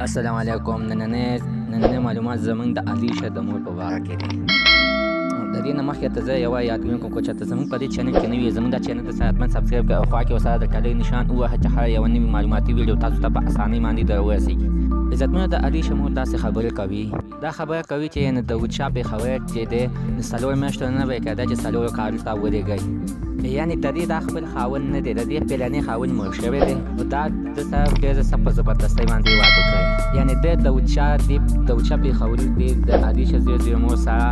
السلام علیکم. نننې معلومات زمونږ د علیشه د مور په باره کې دي. د دې نه مخکې ته زه یوه یادونه کوم چې ته زمونږ په دې چینل کې نوي زمونږ دا چینل ته حتماً سبسکرایب کړئ او خوا کې ورسره د ټلۍ نشان ووهه چې هر یوه نوي معلوماتي ویډیو تاسو ته په اسانۍ باندې در ورسېږي. عزتمنو، د علیشه مور داسې خبرې کوي. دا خبره کوي چې یعنې د وچا پېښور چې دی د څلور میاشتو نه به یې کېده چې څلورو کالو ته ورېږئ. یعنې د دې دا خپل خاوند نه دی، د دې پلانې خاوند مړ شوی دی او دا د سره ډېر څه په زبردستۍ باندې واده کړی. یعنې دی د وچا پېښوري دی د علیشه 00 مور سره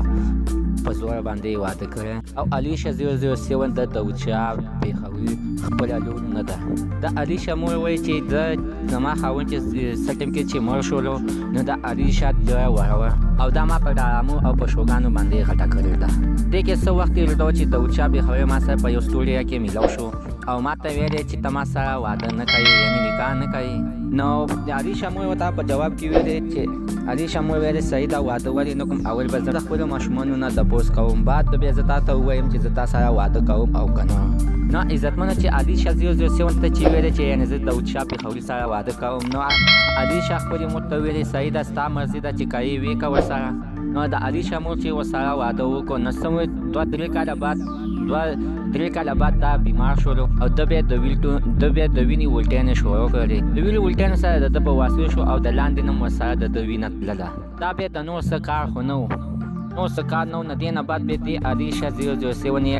په زور باندې واده کړی او علیشه 007 د وچا پېښوري خپله لور نه ده. د علیشه مور وایي چې زما خاوند چې څه ټیم کې چې مړ شولو نو د علیشه ډېره وره او دا ما په ډرامو او په شوګانو باندې غټه کړې ده. دې کې څه وخت تېر ده چې د وچا پېښوري ما سره په یو سټوډیو کې میلاو شو او ما ته ویلې چې ته ما سره واده نه کوې، یعنې نکاح نه کوې. نو د علیشه مور ورته په جواب کې ویلې چې علیشه مور ویلې صحیح ده، واده ولې نه کوم، اول به زه د خپلو ماشومانو نه تپوس کوم، بعد به بیا زه تا ته ووایم چې زه تا سره واده کوم او که نه. نو عزتمنو، چې علیشه 007 ته چې ویلې چې یعنې زه د وچا پېښوري سره واده کوم، نو علیشه خپلې مور ته ویلې صحیح ده، ستا مرضي ده چې کوې ویې که ورسره. نو د علیشه مور چې ورسره واده وکړو نو څه وایي 2-3 کاله بعد دا بیمار شولو او د بیا د وینې ولټینې شروع کړې. د وینې ولټینې سره د ده په واسطه شو او د لاندې نه ورسره د ده وینه تلله. دا بیا د نور څه کار خو نه و، نور څه کار نه و. د دې نه بعد بیا دې علیشه 007 یې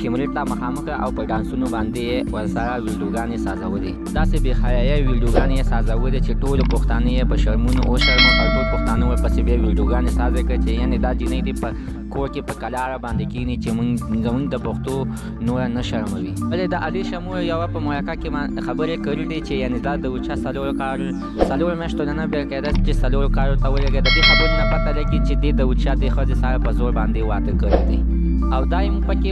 کیمرې ته مخامخ او په ډانسونو باندې یې ورسره ویډیوګانې سازولې. داسې بې حیایي ویډیوګانې یې سازولې چې ټولو پښتانه یې په شرمونو وشرمول او ټول پښتانه ورپسې بیا ویډیوګانې سازه کړې چې یعنې دا جینۍ دې په کور کې په کلاره باندې کښېني چې زمونږ د پښتو نوره نه شرموي. ولې د علیشه مور یوه په مرکه کې خبرې کړې دي چې یعنې دا د وچا څلورو میاشتو نه بیا کېده چې 4 کالو ته ورېږي. د دې خبرې نه پته لګي چې دې د وچا دې ښځې سره په زور باندې واده کړی دی او دا یې موږ پکې